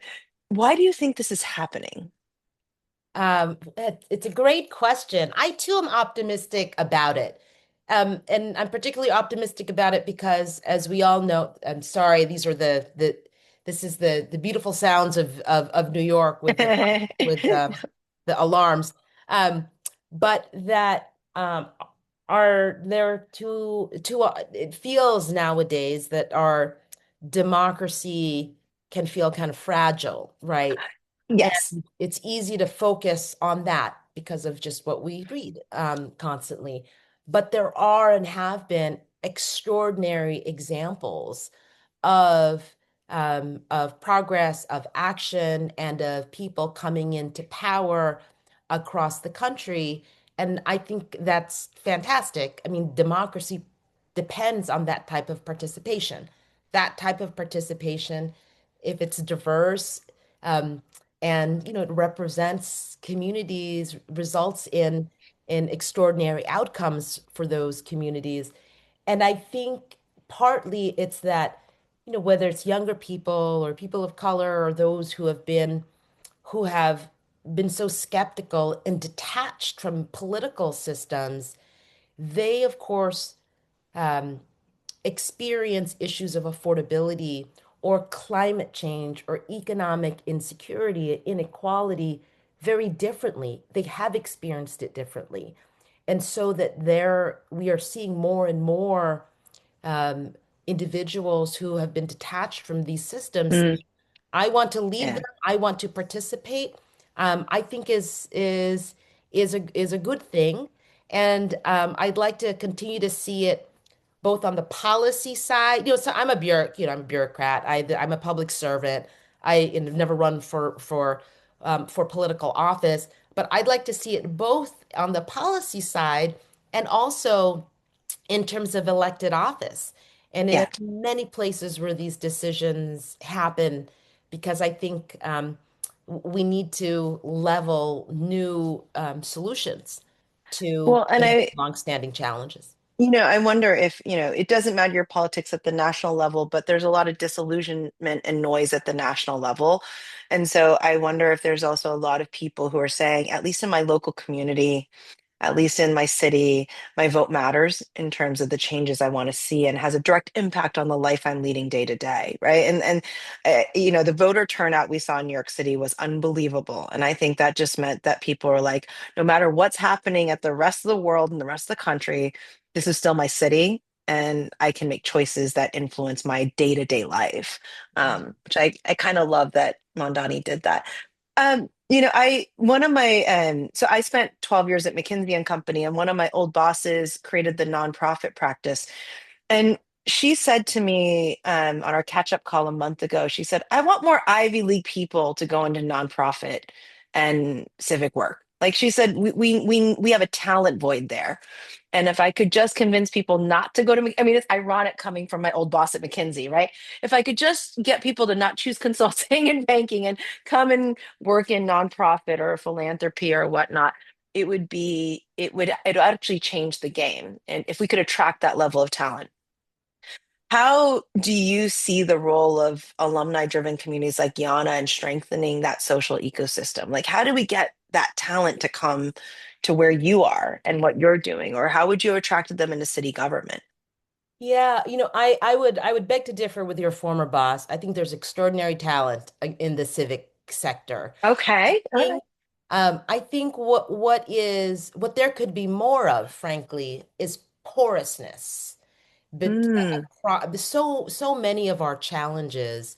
why do you think this is happening? It's a great question. I too am optimistic about it. And I'm particularly optimistic about it because, as we all know, I'm sorry, these are this is the beautiful sounds of New York with the alarms. Um, but that are there it feels nowadays that our democracy can feel kind of fragile, right? And Yes. it's easy to focus on that because of just what we read constantly. But there are and have been extraordinary examples of of progress, of action, and of people coming into power across the country. And I think that's fantastic. I mean, democracy depends on that type of participation. That type of participation, if it's diverse, um, and it represents communities, results in extraordinary outcomes for those communities. And I think partly it's that, whether it's younger people or people of color or those who have been so skeptical and detached from political systems, they of course um, experience issues of affordability or climate change or economic insecurity, inequality very differently. They have experienced it differently. And so that we are seeing more and more um, individuals who have been detached from these systems. Mm, I want to lead yeah. them. I want to participate. I think is a good thing, and I'd like to continue to see it both on the policy side. So I'm a I'm a bureaucrat. I'm a public servant. Have never run for political office, but I'd like to see it both on the policy side and also in terms of elected office. And in Yeah. many places where these decisions happen, because I think we need to level new solutions to Well, and longstanding challenges. I wonder if, it doesn't matter your politics at the national level, but there's a lot of disillusionment and noise at the national level. And so I wonder if there's also a lot of people who are saying, at least in my local community, at least in my city, my vote matters in terms of the changes I want to see and has a direct impact on the life I'm leading day to day, right? And the voter turnout we saw in New York City was unbelievable, and I think that just meant that people are like, no matter what's happening at the rest of the world and the rest of the country, this is still my city. And I can make choices that influence my day to day life, which I kind of love that Mondani did that. One of my so I spent 12 years at McKinsey and Company, and one of my old bosses created the nonprofit practice. And she said to me on our catch-up call a month ago, she said, I want more Ivy League people to go into nonprofit and civic work. Like she said, we have a talent void there. And if I could just convince people not to go to, I mean, it's ironic coming from my old boss at McKinsey, right? If I could just get people to not choose consulting and banking and come and work in nonprofit or philanthropy or whatnot, it would actually change the game. And if we could attract that level of talent. How do you see the role of alumni-driven communities like Yana in strengthening that social ecosystem? Like, how do we get that talent to come to where you are and what you're doing? Or how would you have attracted them into city government? Yeah, I would beg to differ with your former boss. I think there's extraordinary talent in the civic sector. Okay. All right. think I think what there could be more of, frankly, is porousness. But Mm, so many of our challenges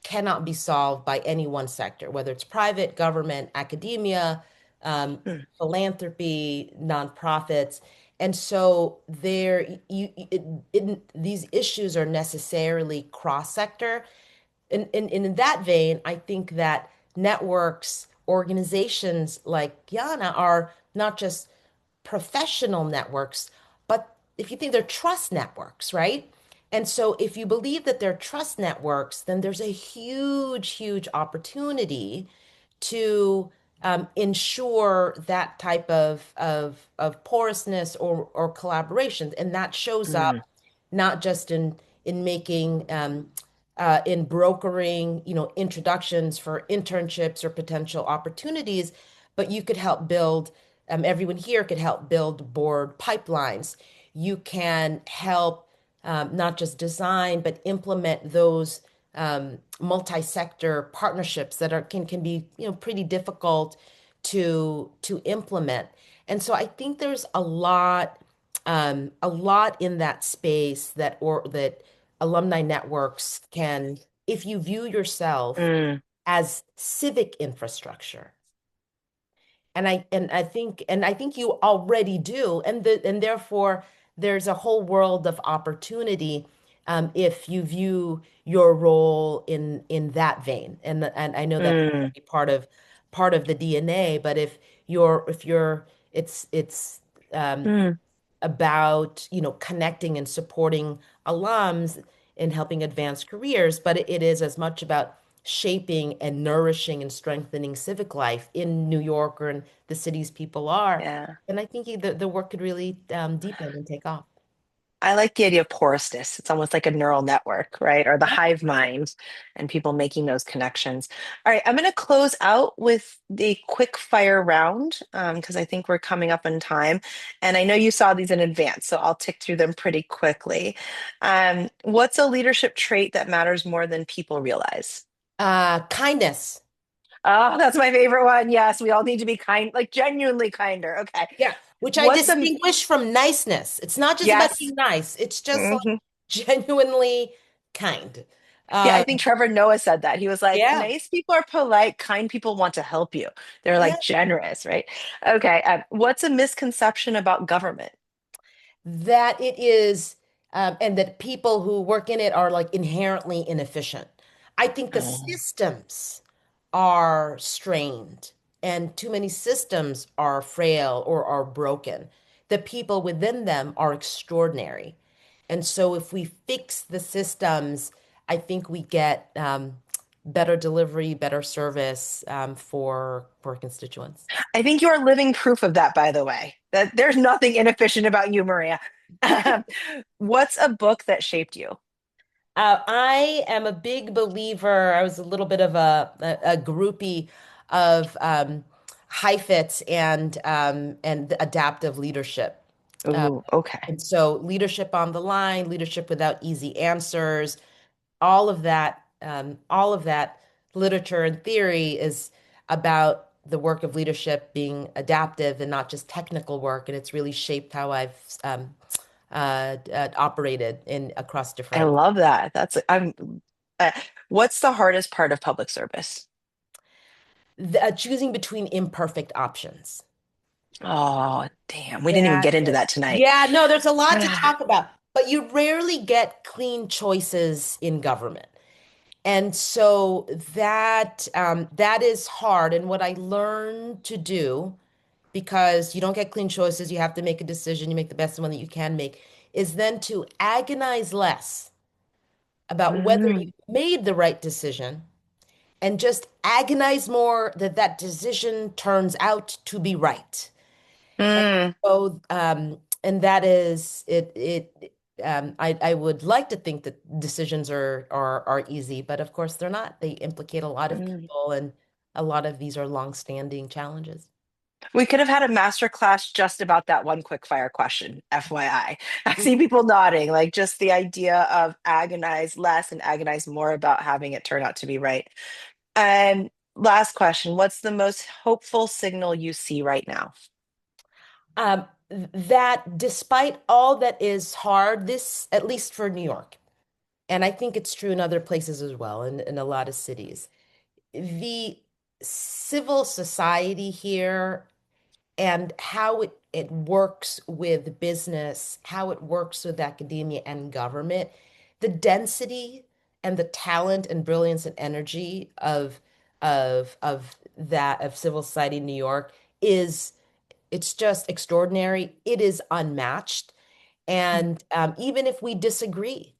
cannot be solved by any one sector, whether it's private, government, academia, mm, philanthropy, nonprofits. And so these issues are necessarily cross-sector. And in that vein, I think that networks, organizations like Yana are not just professional networks, but if you think they're trust networks, right? And so if you believe that they're trust networks, then there's a huge, huge opportunity to ensure that type of porousness or collaboration. And that shows up mm, not just in making in brokering, introductions for internships or potential opportunities, but you could help build, everyone here could help build board pipelines. You can help not just design, but implement those multi-sector partnerships that can be, pretty difficult to implement. And so I think there's a lot in that space that alumni networks can, if you view yourself mm. as civic infrastructure. And I think you already do, and therefore there's a whole world of opportunity if you view your role in that vein. And I know that's Mm, part of the DNA, but if you're it's um, mm. about, connecting and supporting alums in helping advance careers, but it is as much about shaping and nourishing and strengthening civic life in New York or in the cities people are. Yeah. And I think the work could really deepen and take off. I like the idea of porousness. It's almost like a neural network, right? Or the hive mind and people making those connections. All right, I'm going to close out with the quick fire round because I think we're coming up on time. And I know you saw these in advance, so I'll tick through them pretty quickly. What's a leadership trait that matters more than people realize? Kindness. Oh, that's my favorite one. Yes, we all need to be kind, like genuinely kinder. Okay. Yeah, which I What's a, distinguish from niceness. It's not just about yes. being nice. It's just like Mhm. genuinely kind. Yeah, I Um, think Trevor Noah said that. He was like, yeah. nice people are polite, kind people want to help you. They're Yeah. like generous, right? Okay. What's a misconception about government? That it is and that people who work in it are like inherently inefficient. I think the Oh. systems are strained and too many systems are frail or are broken. The people within them are extraordinary. And so if we fix the systems, I think we get better delivery, better service for constituents. I think you are living proof of that, by the way, that there's nothing inefficient about you, Maria. What's a book that shaped you? I am a big believer. I was a little bit of a groupie of Heifetz and adaptive leadership. Uh, Oh, okay. and so leadership on the line, leadership without easy answers, all of that literature and theory is about the work of leadership being adaptive and not just technical work. And it's really shaped how I've operated in across I different. love that. Uh, what's the hardest part of public service? Choosing between imperfect options. Oh, damn. We didn't even get That's into it. that tonight. Yeah, no, there's a lot to talk about, but you rarely get clean choices in government. And so that is hard. And what I learned to do, because you don't get clean choices, you have to make a decision, you make the best one that you can make, is then to agonize less about whether you Mm, made the right decision and just agonize more that that decision turns out to be right. And mm, so, and that is it. I would like to think that decisions are easy, but of course they're not. They implicate a lot of mm. people, and a lot of these are long-standing challenges. We could have had a master class just about that one quick fire question, FYI. I see people nodding, like just the idea of agonize less and agonize more about having it turn out to be right. And last question, what's the most hopeful signal you see right now? That despite all that is hard, this, at least for New York, and I think it's true in other places as well, in a lot of cities, the civil society here and how it works with business, how it works with academia and government, the density and the talent and brilliance and energy of civil society in New York is it's just extraordinary. It is unmatched. And even if we disagree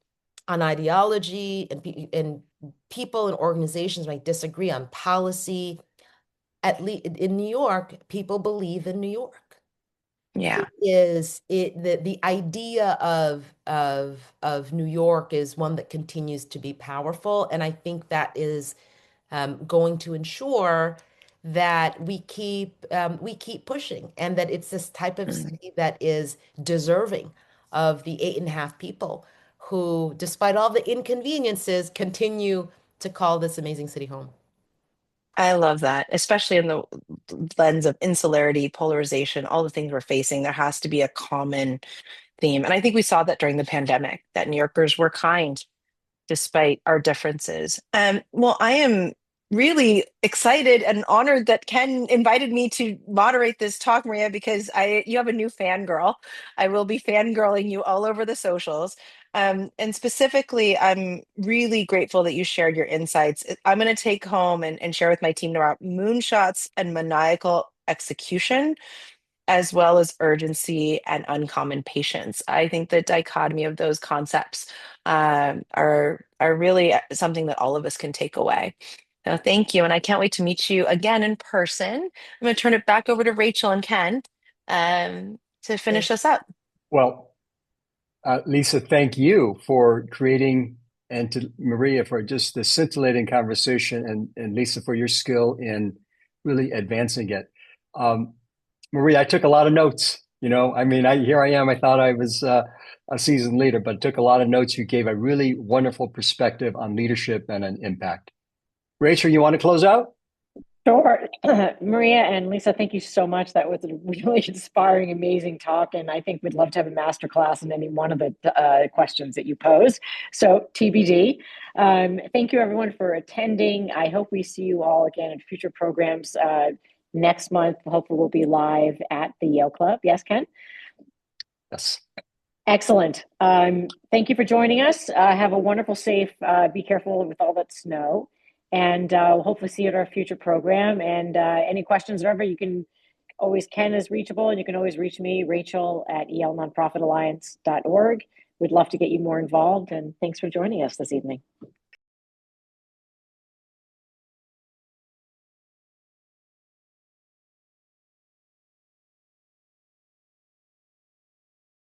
on ideology and people and organizations might disagree on policy, at least in New York, people believe in New York. Yeah, The idea of New York is one that continues to be powerful, and I think that is going to ensure that we keep pushing, and that it's this type of mm, city that is deserving of the 8.5 people who, despite all the inconveniences, continue to call this amazing city home. I love that, especially in the lens of insularity, polarization, all the things we're facing. There has to be a common theme. And I think we saw that during the pandemic, that New Yorkers were kind despite our differences. Well, I am really excited and honored that Ken invited me to moderate this talk, Maria, because I you have a new fangirl. I will be fangirling you all over the socials. And specifically, I'm really grateful that you shared your insights. I'm going to take home and share with my team about moonshots and maniacal execution as well as urgency and uncommon patience. I think the dichotomy of those concepts are really something that all of us can take away. So thank you, and I can't wait to meet you again in person. I'm going to turn it back over to Rachel and Ken to finish us up. Well, Lisa, thank you for creating, and to Maria for just the scintillating conversation, and Lisa for your skill in really advancing it. Um, Maria, I took a lot of notes. I mean, here I am. I thought I was a seasoned leader, but took a lot of notes. You gave a really wonderful perspective on leadership and an impact. Rachel, you want to close out? Sure. Maria and Lisa, thank you so much. That was a really inspiring, amazing talk. And I think we'd love to have a master class in any one of the questions that you posed. So TBD. Thank you everyone for attending. I hope we see you all again in future programs next month. Hopefully we'll be live at the Yale Club. Yes, Ken? Yes. Excellent. Thank you for joining us. Have a wonderful, safe, be careful with all that snow. And we'll hopefully see you at our future program. And any questions or ever, you can always, Ken is reachable, and you can always reach me, Rachel at elnonprofitalliance.org. We'd love to get you more involved. And thanks for joining us this evening.